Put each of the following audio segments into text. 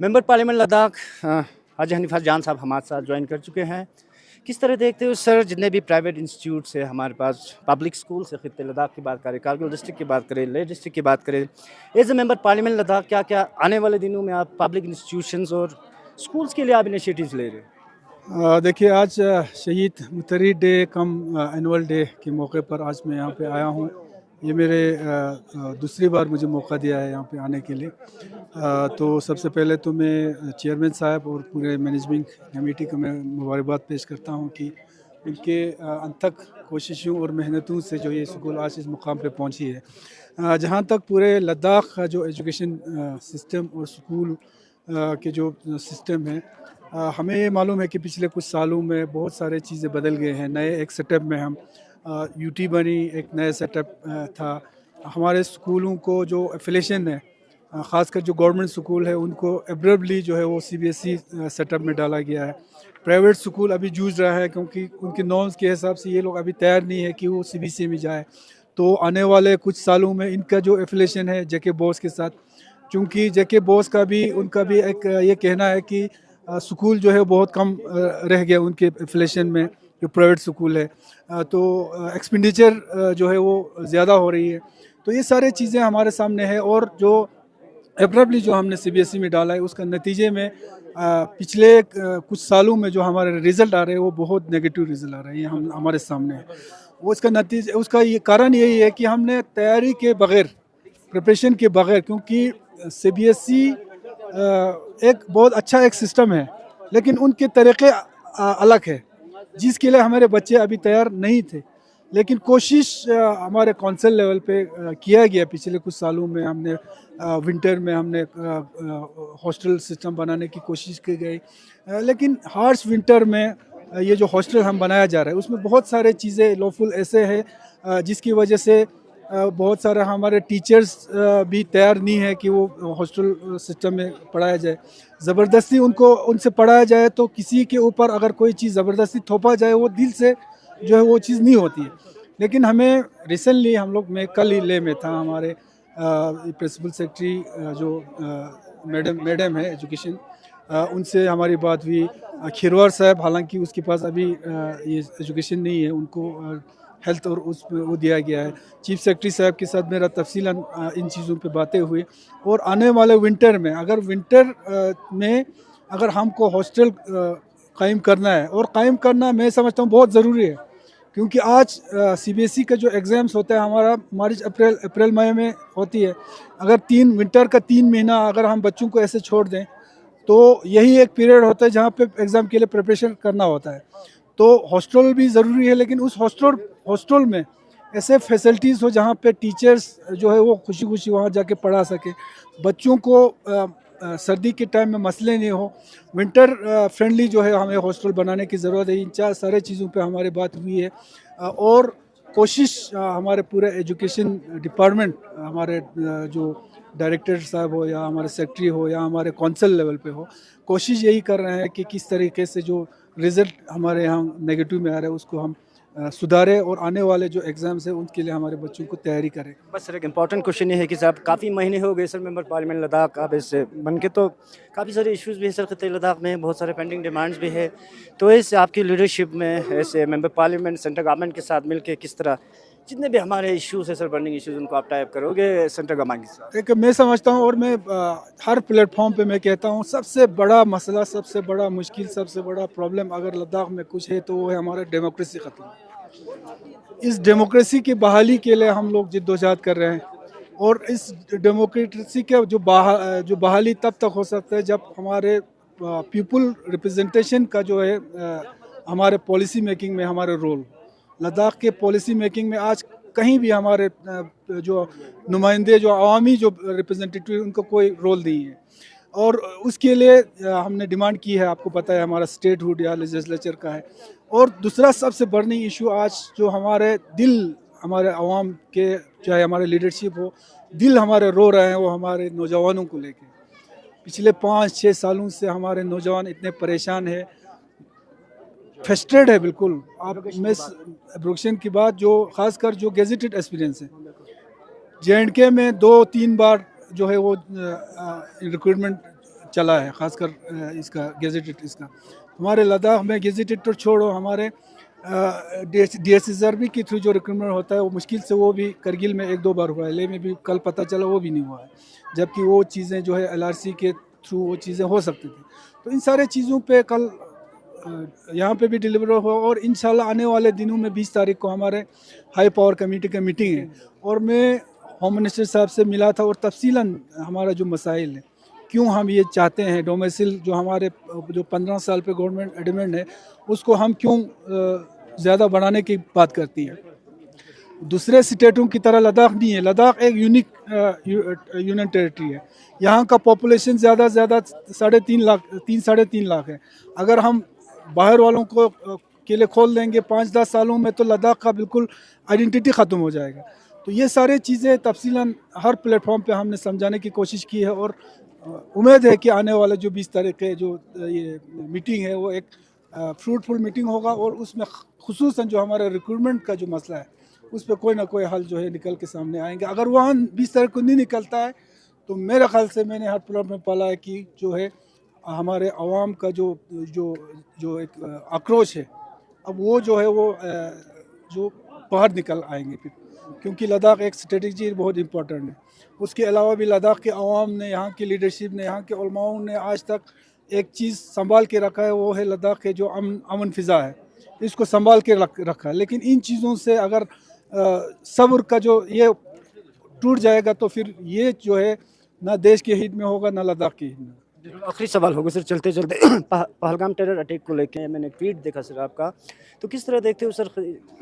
Member parliament Ladakh हाजी Hanifa जान साहब हमारे साथ ज्वाइन कर चुके हैं। किस तरह देखते हो सर, जितने भी प्राइवेट इंस्टीट्यूट्स है हमारे पास, पब्लिक स्कूल से खित्ते लद्दाख की बात करें, कारगिल डिस्ट्रिक्ट की बात करें, लेह डिस्ट्रिक्ट की बात करें, as a member parliament Ladakh क्या क्या आने वाले दिनों में आप पब्लिक इंस्टीट्यूशंस और स्कूल्स के लिए आप इनिशिएटिव्स ले रहे हैं? देखिए आज शहीद मुतरी डे कम एनुअल डे के मौके पर आज मैं यहाँ पे आया हूँ। ये मेरे दूसरी बार मुझे मौका दिया है यहाँ पे आने के लिए। तो सबसे पहले तो मैं चेयरमैन साहब और पूरे मैनेजमेंट कमेटी को मैं मुबारकबाद पेश करता हूँ कि उनके अनथक कोशिशों और मेहनतों से जो ये स्कूल आज इस मुकाम पे पहुँची है। जहाँ तक पूरे लद्दाख का जो एजुकेशन सिस्टम और स्कूल के जो सिस्टम है, हमें ये मालूम है कि पिछले कुछ सालों में बहुत सारे चीज़ें बदल गए हैं। नए एक सेटअप में हम यूटी बनी, एक नया सेटअप था। हमारे स्कूलों को जो एफिलेशन है, ख़ासकर जो गवर्नमेंट स्कूल है उनको एब्रप्टली जो है वो सीबीएसई सेटअप में डाला गया है। प्राइवेट स्कूल अभी जूझ रहा है क्योंकि उनके नॉर्म्स के हिसाब से ये लोग अभी तैयार नहीं है कि वो सीबीएसई में जाए। तो आने वाले कुछ सालों में इनका जो एफिलेशन है जेके बोस के साथ, चूँकि जेके बोस का भी उनका भी एक ये कहना है कि स्कूल जो है बहुत कम रह गया उनके एफिलेशन में, जो प्राइवेट स्कूल है। तो एक्सपेंडिचर जो है वो ज़्यादा हो रही है। तो ये सारे चीज़ें हमारे सामने है और जो एब्रप्टली जो हमने सीबीएसई में डाला है उसका नतीजे में पिछले कुछ सालों में जो हमारे रिज़ल्ट आ रहे हैं वो बहुत नेगेटिव रिज़ल्ट आ रहे हैं। ये हम हमारे सामने है। वो इसका नतीजा, उसका ये कारण यही है कि हमने तैयारी के बगैर, प्रिपरेशन के बगैर, क्योंकि सीबीएसई एक बहुत अच्छा एक सिस्टम है लेकिन उनके तरीक़े अलग है जिसके लिए हमारे बच्चे अभी तैयार नहीं थे। लेकिन कोशिश हमारे कौंसिल लेवल पे किया गया। पिछले कुछ सालों में हमने विंटर में हमने हॉस्टल सिस्टम बनाने की कोशिश की गई। लेकिन हार्श विंटर में ये जो हॉस्टल हम बनाया जा रहा है उसमें बहुत सारे चीज़ें लॉफुल ऐसे हैं जिसकी वजह से बहुत सारे हमारे टीचर्स भी तैयार नहीं है कि वो हॉस्टल सिस्टम में पढ़ाया जाए। ज़बरदस्ती उनको उनसे पढ़ाया जाए तो किसी के ऊपर अगर कोई चीज़ ज़बरदस्ती थोपा जाए वो दिल से जो है वो चीज़ नहीं होती है। लेकिन हमें रिसेंटली हम लोग, मैं कल ही ले में था, हमारे प्रिंसिपल सेक्रेटरी जो मैडम है एजुकेशन, उनसे हमारी बात हुई। खिरवार साहब, हालांकि उसके पास अभी ये एजुकेशन नहीं है, उनको हेल्थ और उसमें वो दिया गया है। चीफ सेक्रेटरी साहब के साथ मेरा तफसीलन इन चीज़ों पे बातें हुई। और आने वाले विंटर में, अगर विंटर में अगर हमको हॉस्टल कायम करना है, और कायम करना मैं समझता हूँ बहुत ज़रूरी है, क्योंकि आज सीबीएसई का जो एग्ज़ाम्स होता है हमारा मार्च अप्रैल मई में होती है। अगर विंटर का 3 महीना अगर हम बच्चों को ऐसे छोड़ दें तो यही एक पीरियड होता है जहाँ पे एग्ज़ाम के लिए प्रिपरेशन करना होता है। तो हॉस्टल भी ज़रूरी है, लेकिन उस हॉस्टल में ऐसे फैसिलिटीज़ हो जहाँ पे टीचर्स जो है वो खुशी खुशी वहाँ जाके पढ़ा सके, बच्चों को सर्दी के टाइम में मसले नहीं हो। विंटर फ्रेंडली जो है हमें हॉस्टल बनाने की ज़रूरत है। इन चार सारे चीज़ों पे हमारी बात हुई है। और कोशिश हमारे पूरे एजुकेशन डिपार्टमेंट, हमारे जो डायरेक्टर साहब हो या हमारे सेक्रेटरी हो या हमारे कौंसिल लेवल पे हो, कोशिश यही कर रहे हैं कि किस तरीके से जो रिज़ल्ट हमारे यहाँ नेगेटिव में आ रहा है उसको हम सुधारें और आने वाले जो एग्ज़ाम्स हैं उनके लिए हमारे बच्चों को तैयारी करें। बस सर एक इम्पॉर्टेंट क्वेश्चन ये है कि साहब काफ़ी महीने हो गए सर मेंबर पार्लियामेंट लद्दाख आप इससे बन के, तो काफ़ी सारे इश्यूज़ भी हैं सर खित्ते लद्दाख में, बहुत सारे पेंडिंग डिमांड्स भी है। तो इस आपकी लीडरशिप में ऐसे मेंबर पार्लियामेंट सेंट्रल गवर्नमेंट के साथ मिलकर किस तरह जितने भी हमारे इश्यूज़ हैं सर, बर्निंग इश्यूज़, उनको आप टाइप करोगे सेंट्रल गवर्नमेंट के साथ? एक मैं समझता हूँ, और मैं हर प्लेटफॉर्म पे मैं कहता हूँ, सबसे बड़ा मसला, सबसे बड़ा मुश्किल, सबसे बड़ा प्रॉब्लम अगर लद्दाख में कुछ है तो वो है हमारा डेमोक्रेसी ख़त्म। इस डेमोक्रेसी की बहाली के लिए हम लोग जिद्दोजहद कर रहे हैं। और इस डेमोक्रेसी के जो बहाली तब तक हो सकता है जब हमारे पीपल रिप्रेजेंटेशन का जो है हमारे पॉलिसी मेकिंग में हमारे रोल, लद्दाख के पॉलिसी मेकिंग में आज कहीं भी हमारे जो नुमाइंदे, जो अवामी जो रिप्रेजेंटेटिव, उनको कोई रोल नहीं है। और उसके लिए हमने डिमांड की है, आपको पता है हमारा स्टेटहुड या लेजिस्लेचर का है। और दूसरा सबसे बर्निंग इशू आज जो हमारे दिल, हमारे अवाम के, चाहे हमारे लीडरशिप हो, दिल हमारे रो रहे हैं, वो हमारे नौजवानों को लेके। पिछले 5-6 सालों से हमारे नौजवान इतने परेशान है, फ्रस्ट्रेट है बिल्कुल। आप मिस एब्रोगेशन की बात, जो खासकर जो गेजेटेड एक्सपीरियंस है, जेएंडके में 2-3 बार जो है वो रिक्रूटमेंट चला है, ख़ासकर इसका गेजेटेड इसका। हमारे लद्दाख में गेजेटेड तो छोड़ो, हमारे DSSRB के थ्रू जो रिक्रूटमेंट होता है वो मुश्किल से, वो भी करगिल में 1-2 बार हुआ है, लेह में भी कल पता चला वो भी नहीं हुआ है, जबकि वो चीज़ें जो है LRC के थ्रू वो चीज़ें हो सकती थी। तो इन सारे चीज़ों पे कल यहाँ पे भी डिलीवर हुआ, और इंशाल्लाह आने वाले दिनों में 20 तारीख को हमारे हाई पावर कमेटी की मीटिंग है, और मैं होम मिनिस्टर साहब से मिला था और तफसीलन हमारा जो मसाइल है, क्यों हम ये चाहते हैं डोमेसिल जो हमारे जो 15 साल पे गवर्नमेंट एडमेंट है उसको हम क्यों ज़्यादा बढ़ाने की बात करती है। दूसरे स्टेटों की तरह लद्दाख नहीं है, लद्दाख एक यूनिक यूनियन टेरिटरी है। यहाँ का पॉपुलेशन ज़्यादा से ज़्यादा 3.5 लाख है। अगर हम बाहर वालों को के लिए खोल देंगे 5-10 सालों में, तो लद्दाख का बिल्कुल आइडेंटिटी ख़त्म हो जाएगा। तो ये सारी चीज़ें तफसीलन हर प्लेटफॉर्म पे हमने समझाने की कोशिश की है, और उम्मीद है कि आने वाले जो 20 तारीख के जो ये मीटिंग है वो एक फ्रूटफुल मीटिंग होगा, और उसमें खुसूसन जो हमारे रिक्रूटमेंट का जो मसला है उस पर कोई ना कोई हल जो है निकल के सामने आएंगे। अगर वहाँ 20 तारीख को नहीं निकलता है तो मेरे ख्याल से, मैंने हर प्लेटफॉर्म में पाला है कि जो है हमारे आवाम का जो एक आक्रोश है, अब वो जो है वो जो बाहर निकल आएंगे फिर, क्योंकि लद्दाख एक स्ट्रेटजी बहुत इंपॉर्टेंट है। उसके अलावा भी लद्दाख के अवाम ने, यहाँ की लीडरशिप ने, यहाँ के उलमाओं ने आज तक एक चीज़ संभाल के रखा है, वो है लद्दाख के जो अमन फ़िज़ा है, इसको संभाल के रखा है। लेकिन इन चीज़ों से अगर सब्र का जो ये टूट जाएगा तो फिर ये जो है ना देश के हित में होगा ना लद्दाख के हित में। आखिरी सवाल होगा सर, चलते चलते पहलगाम टेरर अटैक को लेके मैंने ट्वीट देखा सर आपका, तो किस तरह देखते हो सर,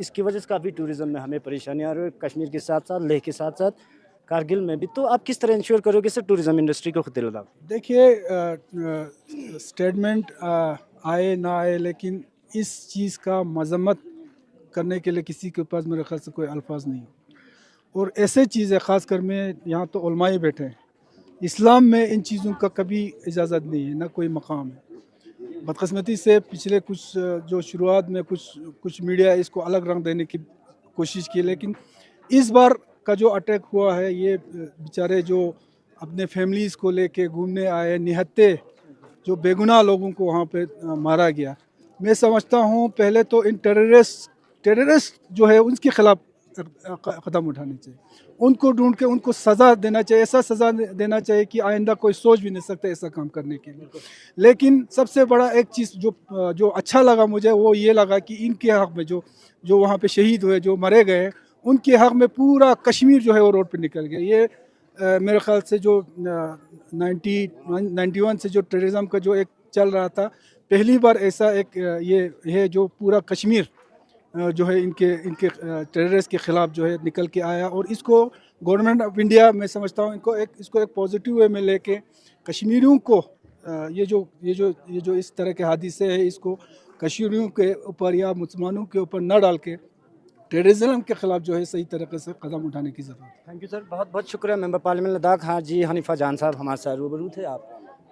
इसकी वजह से काफ़ी टूरिज़्म में हमें परेशानी आ रही है, कश्मीर के साथ साथ लेह के साथ साथ कारगिल में भी, तो आप किस तरह इंश्योर करोगे सर टूरिज़्म इंडस्ट्री को खतरे लद्दाख? देखिए, स्टेटमेंट आए ना आए, लेकिन इस चीज़ का मजम्मत करने के लिए किसी के पास मेरे ख्याल से कोई अल्फाज नहीं है। और ऐसे चीज़ें ख़ासकर में यहाँ तो उलमा ही बैठे हैं, इस्लाम में इन चीज़ों का कभी इजाज़त नहीं है, ना कोई मकाम है। बदकिस्मती से पिछले कुछ जो शुरुआत में कुछ मीडिया इसको अलग रंग देने की कोशिश की, लेकिन इस बार का जो अटैक हुआ है, ये बेचारे जो अपने फैमिलीज़ को लेके घूमने आए निहत्ते जो बेगुनाह लोगों को वहाँ पे मारा गया, मैं समझता हूँ पहले तो इन टेररिस्ट जो है उनके खिलाफ कदम उठाने चाहिए, उनको ढूंढ के उनको सज़ा देना चाहिए, ऐसा सज़ा देना चाहिए कि आइंदा कोई सोच भी नहीं सकता ऐसा काम करने के लिए। लेकिन सबसे बड़ा एक चीज़ जो अच्छा लगा मुझे, वो ये लगा कि इनके हक़ में जो वहाँ पे शहीद हुए, जो मरे गए, उनके हक़ में पूरा कश्मीर जो है वो रोड पे निकल गया। ये मेरे ख्याल से जो 91 से जो टेररिज्म का जो एक चल रहा था, पहली बार ऐसा एक ये है जो पूरा कश्मीर जो है इनके टेररिस्ट के ख़िलाफ़ जो है निकल के आया। और इसको गवर्नमेंट ऑफ इंडिया, मैं समझता हूँ इसको एक पॉजिटिव वे में लेके कश्मीरियों को ये जो इस तरह के हादसे हैं, इसको कश्मीरियों के ऊपर या मुसलमानों के ऊपर न डाल के टेररिज्म के ख़िलाफ़ जो है सही तरीके से कदम उठाने की ज़रूरत है। थैंक यू सर, बहुत बहुत शुक्रिया। मेंबर पार्लियामेंट लद्दाख हाजी हनीफा जान साहब हमारे साथ रूबरू थे, आप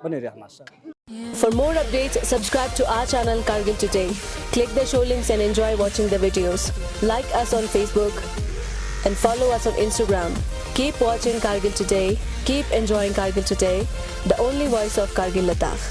बने रहे हमारे साथ। For more updates, subscribe to our channel Kargil Today. Click the show links and enjoy watching the videos. Like us on Facebook and follow us on Instagram. Keep watching Kargil Today. Keep enjoying Kargil Today, the only voice of Kargil Ladakh.